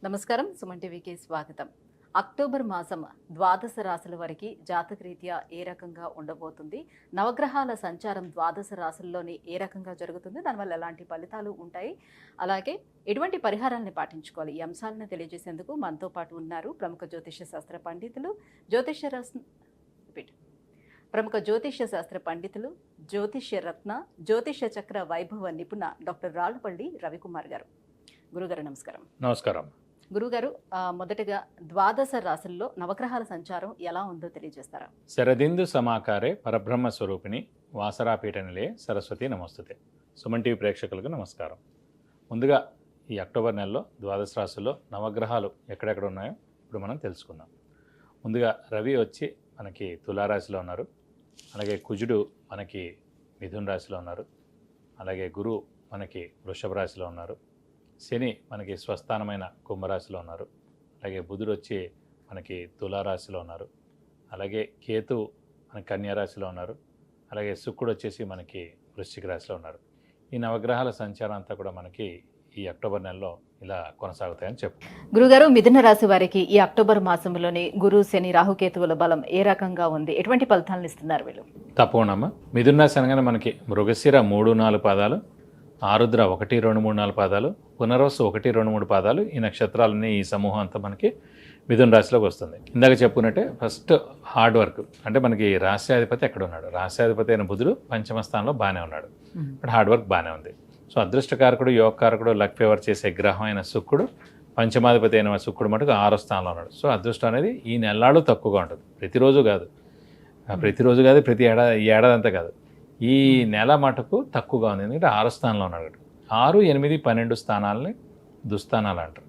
నమస్కారం. సుమన్ టీవీకి స్వాగతం. అక్టోబర్ మాసం ద్వాదశ రాశుల వారికి జాతకరీత్యా ఏ రకంగా ఉండబోతుంది, నవగ్రహాల సంచారం ద్వాదశ రాశుల్లోని ఏ రకంగా జరుగుతుంది, దానివల్ల ఎలాంటి ఫలితాలు ఉంటాయి, అలాగే ఎటువంటి పరిహారాలను పాటించుకోవాలి, ఈ అంశాలను తెలియజేసేందుకు మనతో పాటు ఉన్నారు ప్రముఖ జ్యోతిష్య శాస్త్ర పండితులు, జ్యోతిష్య రత్న, జ్యోతిష్య చక్ర వైభవ నిపుణ డాక్టర్ రాళ్లపల్లి రవికుమార్ గారు. గురుగారు నమస్కారం. నమస్కారం. గురుగారు, మొదటగా ద్వాదశ రాశుల్లో నవగ్రహాల సంచారం ఎలా ఉందో తెలియజేస్తారా? శరదిందు సమాకారే పరబ్రహ్మ స్వరూపిణి వాసరాపీఠ నిలయే సరస్వతి నమస్తుతే. సుమన్ టీవీ ప్రేక్షకులకు నమస్కారం. ముందుగా ఈ అక్టోబర్ నెలలో ద్వాదశ రాశుల్లో నవగ్రహాలు ఎక్కడెక్కడ ఉన్నాయో ఇప్పుడు మనం తెలుసుకుందాం. ముందుగా రవి వచ్చి మనకి తులారాశిలో ఉన్నారు, అలాగే కుజుడు మనకి మిథున రాశిలో ఉన్నారు, అలాగే గురువు మనకి వృషభ రాశిలో ఉన్నారు, శని మనకి స్వస్థానమైన కుంభరాశిలో ఉన్నారు, అలాగే బుధుడు వచ్చి మనకి తులారాశిలో ఉన్నారు, అలాగే కేతు మనకి కన్యారాశిలో ఉన్నారు, అలాగే శుక్రుడు వచ్చేసి మనకి వృశ్చిక రాశిలో ఉన్నారు. ఈ నవగ్రహాల సంచారం అంతా కూడా మనకి ఈ అక్టోబర్ నెలలో ఇలా కొనసాగుతాయని చెప్పు. గురుగారు, మిథున రాశి వారికి ఈ అక్టోబర్ మాసంలోని గురు శని రాహుకేతువుల బలం ఏ రకంగా ఉంది, ఎటువంటి ఫలితాలను ఇస్తున్నారు వీళ్ళు? తప్పకుండా మిథున రాశి అనగానే మనకి మృగశిర 3-4 పాదాలు, ఆరుద్ర 1, 2, 3, 4 పాదాలు, పునర్వసు 1, 2, 3 పాదాలు, ఈ నక్షత్రాలన్నీ ఈ సమూహం అంతా మనకి మిథున రాశిలోకి వస్తుంది. ఇందాక చెప్పుకున్నట్టే ఫస్ట్ హార్డ్ వర్క్, అంటే మనకి రాశ్యాధిపతి ఎక్కడ ఉన్నాడు, రాశ్యాధిపతి అయిన బుధుడు పంచమ స్థానంలో బాగానే ఉన్నాడు, బట్ హార్డ్ వర్క్ బాగానే ఉంది. సో అదృష్టకారకుడు, యోగకారకుడు, లక్ ఫేవర్ చేసే గ్రహం అయిన శుక్రుడు, పంచమాధిపతి అయిన శుక్రుడు మటుకు 6వ స్థానంలో ఉన్నాడు. సో అదృష్టం అనేది ఈ నెలలు తక్కువగా ఉంటుంది, ప్రతిరోజు కాదు, ప్రతి ఏడాది అంతా కాదు, ఈ నెల మటుకు తక్కువగా ఉంది. ఎందుకంటే 6వ స్థానంలో ఉన్నాడు. 6, 8, 12 స్థానాలని దుస్థానాలు అంటారు.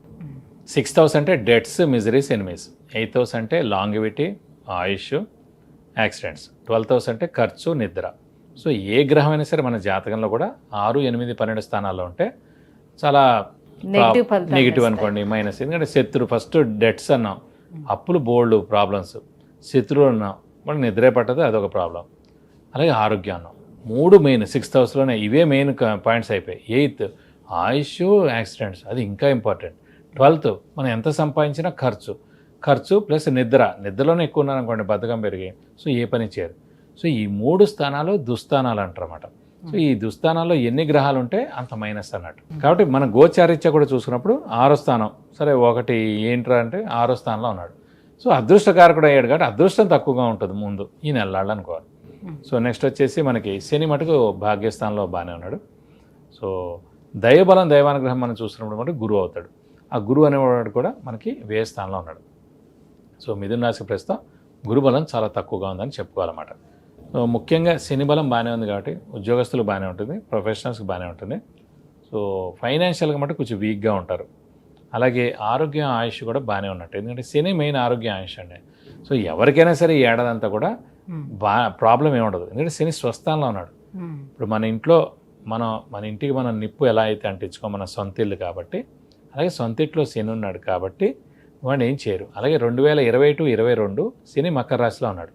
6th హౌస్ అంటే debts, miseries, enemies. 8th house అంటే లాంగివిటీ, ఆయుష్, యాక్సిడెంట్స్. 12th హౌస్ అంటే ఖర్చు, నిద్ర. సో ఏ గ్రహం అయినా సరే మన జాతకంలో కూడా 6, 8, 12 స్థానాల్లో ఉంటే చాలా నెగిటివ్ అనుకోండి, మైనస్. ఎందుకంటే శత్రు, ఫస్ట్ డెట్స్ అన్నాం, అప్పులు, బోల్డ్ ప్రాబ్లమ్స్. శత్రువులు అన్నాం, మనకు నిద్రే పట్టదు, అదొక ప్రాబ్లం. అలాగే ఆరోగ్యం అన్నాం. 3 మెయిన్ 6th హౌస్లోనే, ఇవే మెయిన్ పాయింట్స్ అయిపోయాయి. 8th ఆయుష్, యాక్సిడెంట్స్, అది ఇంకా ఇంపార్టెంట్. 12th మనం ఎంత సంపాదించినా ఖర్చు ప్లస్ నిద్రలోనే ఎక్కువ ఉన్నారనుకోండి, బద్ధకం పెరిగి సో ఏ పని చేయరు. సో ఈ 3 స్థానాలు దుస్థానాలు అంటారన్నమాట. సో ఈ దుస్థానాల్లో ఎన్ని గ్రహాలు ఉంటే అంత మైనస్ అన్నట్టు. కాబట్టి మన గోచారీత్యా కూడా చూసుకున్నప్పుడు 6వ స్థానం, సరే ఒకటి ఏంట్రా అంటే 6వ స్థానంలో ఉన్నాడు. సో అదృష్టకారకుడు అయ్యాడు కాబట్టి అదృష్టం తక్కువగా ఉంటుంది ముందు ఈ నెలలాళ్ళు అనుకోవాలి. సో నెక్స్ట్ వచ్చేసి మనకి శని మటుకు భాగ్యస్థానంలో బాగానే ఉన్నాడు. సో దైవబలం, దైవానుగ్రహం మనం చూస్తున్నప్పుడు మటుకు గురువు అవుతాడు. ఆ గురువు అనేవాడు కూడా మనకి వ్యయ స్థానంలో ఉన్నాడు. సో మిథున రాశి ప్రస్తుతం గురుబలం చాలా తక్కువగా ఉందని చెప్పుకోవాలన్నమాట. సో ముఖ్యంగా శని బలం బాగానే ఉంది కాబట్టి ఉద్యోగస్తులకు బాగానే ఉంటుంది, ప్రొఫెషనల్స్కి బాగానే ఉంటుంది. సో ఫైనాన్షియల్గా మటుకు కొంచెం వీక్గా ఉంటారు. అలాగే ఆరోగ్యం, ఆయుష్ కూడా బాగానే ఉన్నట్టు, ఎందుకంటే శని మెయిన్ ఆరోగ్య ఆయుష్ అండి. సో ఎవరికైనా సరే ఈ ఏడాదంతా కూడా ప్రాబ్లం ఏముండదు, ఎందుకంటే శని స్వస్థానంలో ఉన్నాడు. ఇప్పుడు మన ఇంట్లో మన ఇంటికి మనం నిప్పు ఎలా అయితే అంటించుకో, మన సొంత ఇల్లు కాబట్టి, అలాగే సొంత ఇంట్లో శని ఉన్నాడు కాబట్టి వాడిని ఏం చేయరు. అలాగే 2020-22 శని మకర రాశిలో ఉన్నాడు.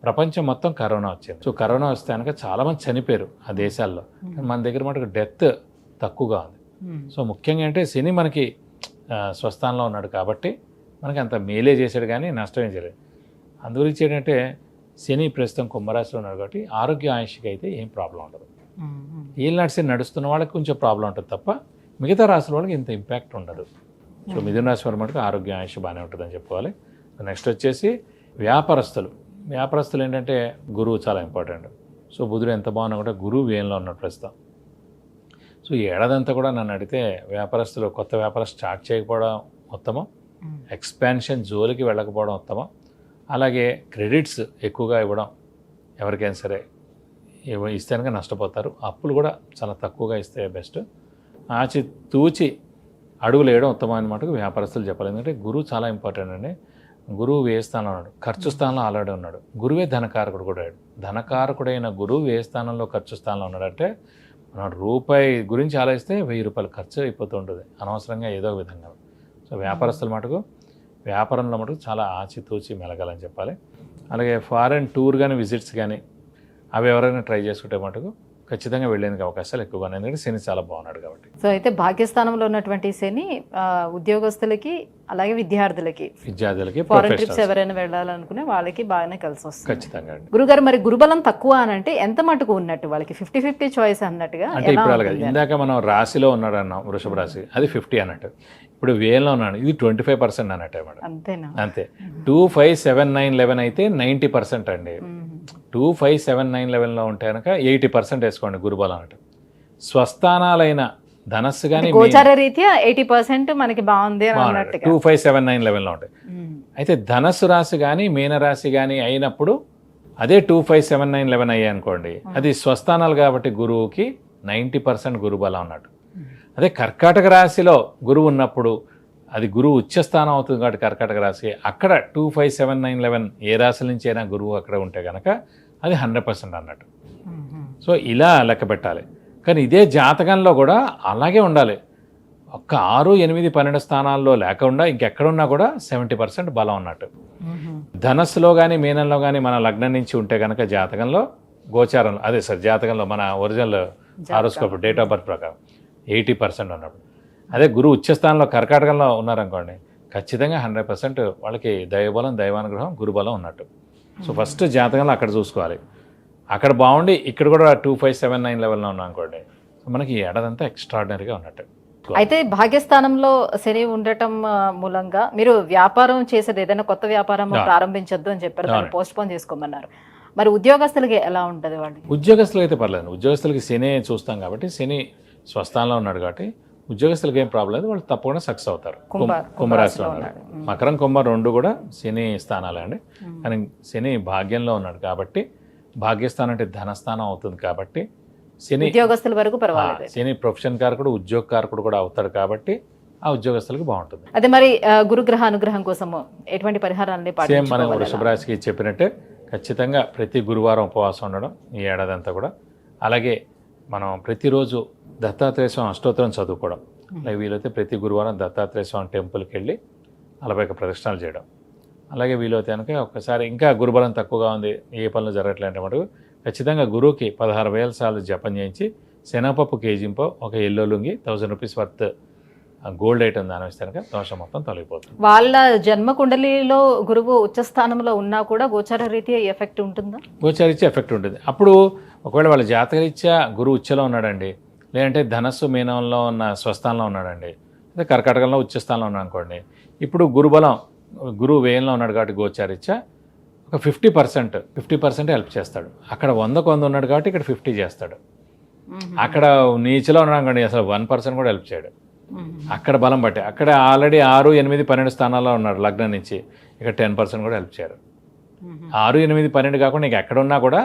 ప్రపంచం మొత్తం కరోనా వచ్చింది. సో కరోనా వస్తే కనుక చాలామంది చనిపోయారు ఆ దేశాల్లో, మన దగ్గర మటుకు డెత్ తక్కువగా ఉంది. సో ముఖ్యంగా అంటే శని మనకి స్వస్థానంలో ఉన్నాడు కాబట్టి మనకి అంత మేలే చేశాడు కానీ నష్టమే చేయలేదు. అందుగురించి ఏంటంటే శని ప్రస్తుతం కుంభరాశిలో ఉన్నాడు కాబట్టి ఆరోగ్య ఆయుష్కి అయితే ఏం ప్రాబ్లం ఉండదు. ఏళ్ళనాటి శని నడుస్తున్న వాళ్ళకి కొంచెం ప్రాబ్లం ఉంటుంది తప్ప మిగతా రాశుల వాళ్ళకి ఇంత ఇంపాక్ట్ ఉండదు. సో మిథున రాశి వారి మటుకు ఆరోగ్య ఆయుష్ బాగానే ఉంటుందని చెప్పుకోవాలి. నెక్స్ట్ వచ్చేసి వ్యాపారస్తులు ఏంటంటే గురువు చాలా ఇంపార్టెంట్. సో బుధుడు ఎంత బాగున్నా కూడా గురువు వ్యయంలో ఉన్నాడు ప్రస్తుతం. సో ఈ ఏడాదంతా కూడా నన్ను అడిగితే వ్యాపారస్తులు కొత్త వ్యాపారం స్టార్ట్ చేయకపోవడం ఉత్తమం, ఎక్స్పాన్షన్ జోలికి వెళ్ళకపోవడం ఉత్తమం, అలాగే క్రెడిట్స్ ఎక్కువగా ఇవ్వడం, ఎవరికైనా సరే ఇస్తే కనుక నష్టపోతారు. అప్పులు కూడా చాలా తక్కువగా ఇస్తే బెస్ట్. ఆచి తూచి అడుగులు వేయడం ఉత్తమం అన్నమాట వ్యాపారస్తులు చెప్పాలి. ఎందుకంటే గురువు చాలా ఇంపార్టెంట్ అండి. గురువు వ్యయ స్థానంలో ఉన్నాడు, ఖర్చు స్థానంలో ఆల్రెడీ ఉన్నాడు. గురువే ధనకారకుడు కూడా అయ్యాడు. ధనకారకుడైన గురువు వ్యయ స్థానంలో ఖర్చు స్థానంలో ఉన్నాడంటే మనం రూపాయి గురించి ఆలోచిస్తే 1000 రూపాయలు ఖర్చు అయిపోతూ ఉంటుంది అనవసరంగా ఏదో విధంగా. సో వ్యాపారస్తుల మటుకు వ్యాపారంలో మటుకు చాలా ఆచితూచి మెలగాలని చెప్పాలి. అలాగే ఫారెన్ టూర్ కానీ విజిట్స్ కానీ అవి ఎవరైనా ట్రై చేసుకుంటే మటుకు ఖచ్చితంగా వెళ్ళేందుకు అవకాశాలు ఎక్కువగా ఉన్నాయి. ఎందుకంటే శని చాలా బాగున్నాడు కాబట్టి. సో అయితే భాగ్యస్థానంలో ఉన్నటువంటి శని ఉద్యోగస్తులకి అలాగే విద్యార్థులకి ఫారెన్ ట్రిప్స్ ప్రొఫెషనల్స్ ఎవరైనా వెళ్ళాలనుకునే వాళ్ళకి బాగానే కలిసి వస్తుంది. ఖచ్చితంగా అండి. గురుగారు మరి గురుబలం తక్కువ అని అంటే ఎంత మటుకు ఉన్నట్టు వాళ్ళకి 50-50 చాయిస్ అన్నట్టుగా అంటే ఎలా ఇప్పుడు అలాగే ఉంటుంది? ఇందాక మనం రాశిలో ఉన్నాడు అన్నాం, వృషభ రాశి అది 50 అన్నట్టు. ఇప్పుడు వేలలో ఉన్నాడు, ఇది 25% అన్నట్టు అన్నమాట. అంతేనా? అంతే. 2, 5, 7, 9, 11 అయితే 90% అండి. 2, 5, 7, 9, 11లో ఉంటే కనుక 80% వేసుకోండి గురుబలం అన్నట్టు. స్వస్థానాలైన ధనస్సు కానీ గోచార రీత్యా 80% మనకి బాగుంది అని అన్నట్టుగా. 2, 5, 7, 9, 11లో ఉంటాయి. అయితే ధనస్సు రాశి కానీ మీనరాశి కానీ అయినప్పుడు అదే 2, 5, 7, 9, 11 అయ్యాయి అనుకోండి, అది స్వస్థానాలు కాబట్టి గురువుకి 90% గురుబలం అన్నట్టు. అదే కర్కాటక రాశిలో గురువు ఉన్నప్పుడు అది గురువు ఉచ్చస్థానం అవుతుంది కాబట్టి కర్కాటక రాశి అక్కడ 2, 5, 7, 9, 11 ఏ రాశి నుంచి అయినా గురువు అక్కడ ఉంటే కనుక అది 100% అన్నట్టు. సో ఇలా లెక్క పెట్టాలి. కానీ ఇదే జాతకంలో కూడా అలాగే ఉండాలి. ఒక్క 6, 8, 12 స్థానాల్లో లేకుండా ఇంకెక్కడున్నా కూడా 70% బలం అన్నట్టు. ధనస్సులో కానీ మీనంలో కానీ మన లగ్నం నుంచి ఉంటే కనుక జాతకంలో గోచారంలో అదే సార్ జాతకంలో మన original horoscope date of birth ప్రకారం 80% అన్నప్పుడు. అదే గురువు ఉచ్చస్థానంలో కర్కాటకంలో ఉన్నారనుకోండి, ఖచ్చితంగా 100% వాళ్ళకి దైవబలం దైవానుగ్రహం గురుబలం ఉన్నట్టు. సో ఫస్ట్ జాతకంలో అక్కడ చూసుకోవాలి. అక్కడ బాగుండి ఇక్కడ కూడా 2, 5, 7, 9, 11లో ఉన్నాం అనుకోండి, మనకి ఈ ఏడాదంతా ఎక్స్ట్రాడినరీగా ఉన్నట్టు. అయితే భాగ్యస్థానంలో శని ఉండటం మూలంగా మీరు వ్యాపారం చేసేది ఏదైనా కొత్త వ్యాపారం ప్రారంభించొద్దు అని చెప్పారు, దాన్ని పోస్ట్ పోన్ చేసుకోమన్నారు. మరి ఉద్యోగస్తులకి ఎలా ఉంటుంది వాళ్ళు? ఉద్యోగస్తులు అయితే పర్లేదు. ఉద్యోగస్తులకి శని చూస్తాం కాబట్టి శని స్వస్థానంలో ఉన్నాడు కాబట్టి ఉద్యోగస్తులకి ఏం ప్రాబ్లం లేదు, వాళ్ళు తప్పకుండా సక్సెస్ అవుతారు. కుంభరాశిలో ఉన్నాడు. మకరం కుంభ రెండు కూడా శని స్థానాలే అండి. కానీ శని భాగ్యంలో ఉన్నాడు కాబట్టి భాగ్యస్థానం అంటే ధనస్థానం అవుతుంది కాబట్టి శని ఉద్యోగస్తుల వరకు పర్వాలేదు. శని ప్రొఫెషన్ కారకుడు ఉద్యోగ కారకుడు కూడా అవుతాడు కాబట్టి ఆ ఉద్యోగస్తులకు బాగుంటుంది. అదే మరి గురుగ్రహ అనుగ్రహం కోసం ఎటువంటి పరిహారాన్ని సేమ్ మనం వృషభ రాశికి చెప్పినట్టే ఖచ్చితంగా ప్రతి గురువారం ఉపవాసం ఉండడం ఈ ఏడాది అంతా కూడా. అలాగే మనం ప్రతిరోజు దత్తాత్రేయ స్వామి అష్టోత్తరం చదువుకోవడం, అలాగే వీలైతే ప్రతి గురువారం దత్తాత్రేయ స్వామి టెంపుల్కి వెళ్ళి 41 ప్రదక్షిణాలు చేయడం. అలాగే వీలైతే కనుక ఒక్కసారి ఇంకా గురుబలం తక్కువగా ఉంది, ఏ పనులు జరగట్లేదు మటుకు ఖచ్చితంగా గురువుకి 16,000 సార్లు జపం చేయించి శనగపప్పు కేజీంపో ఒక yellow lungi 1000 rupees worth gold item దానం ఇస్తే కనుక దోషం మొత్తం తొలగిపోతుంది. వాళ్ళ జన్మ కుండలిలో గురువు ఉచ్చస్థానంలో ఉన్నా కూడా గోచార రీత్యా ఎఫెక్ట్ ఉంటుందా? గోచారీత్యా ఎఫెక్ట్ ఉంటుంది. అప్పుడు ఒకవేళ వాళ్ళ జాతకరీత్యా గురువు ఉచ్చలో ఉన్నాడండి, లేదంటే ధనస్సు మీనంలో ఉన్న స్వస్థానంలో ఉన్నాడండి, అదే కర్కాటకంలో ఉచ్చస్థానంలో ఉన్నాడు అనుకోండి, ఇప్పుడు గురుబలం గురువు వ్యయంలో ఉన్నాడు కాబట్టి గోచారీత్యా ఒక 50% హెల్ప్ చేస్తాడు. అక్కడ 100కు 100 ఉన్నాడు కాబట్టి ఇక్కడ 50 చేస్తాడు. అక్కడ నీచలో ఉన్నాడు అనుకోండి, అసలు 1% కూడా హెల్ప్ చేయడు. అక్కడ బలం బట్టి అక్కడ ఆల్రెడీ 6, 8, 12 స్థానాల్లో ఉన్నాడు లగ్నం నుంచి, ఇక్కడ 10% కూడా హెల్ప్ చేయరు. 6, 8, 12 కాకుండా నీకు ఎక్కడున్నా కూడా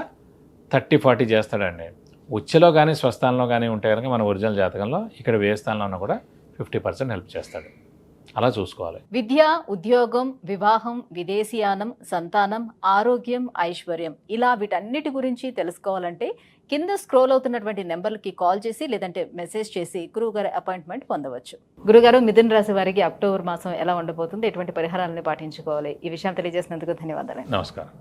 30-40 చేస్తాడండి. ఉచ్చలో కానీ స్వస్థానంలో కానీ ఉంటే కనుక మన ఒరిజినల్ జాతకంలో ఇక్కడ వ్యయ స్థానంలో ఉన్నా కూడా 50% హెల్ప్ చేస్తాడు. అలా చూసుకోవాలి. విద్య, ఉద్యోగం, వివాహం, విదేశీయానం, సంతానం, ఆరోగ్యం, ఐశ్వర్యం ఇలా వీటన్నిటి గురించి తెలుసుకోవాలంటే కింద స్క్రోల్ అవుతున్నటువంటి నెంబర్లకి కాల్ చేసి లేదంటే మెసేజ్ చేసి గురువుగారి అపాయింట్మెంట్ పొందవచ్చు. గురుగారు, మిథున రాశి వారికి అక్టోబర్ మాసం ఎలా ఉండబోతుంది, ఎటువంటి పరిహారాలను పాటించుకోవాలి, ఈ విషయం తెలియజేసినందుకు ధన్యవాదాలు. నమస్కారం.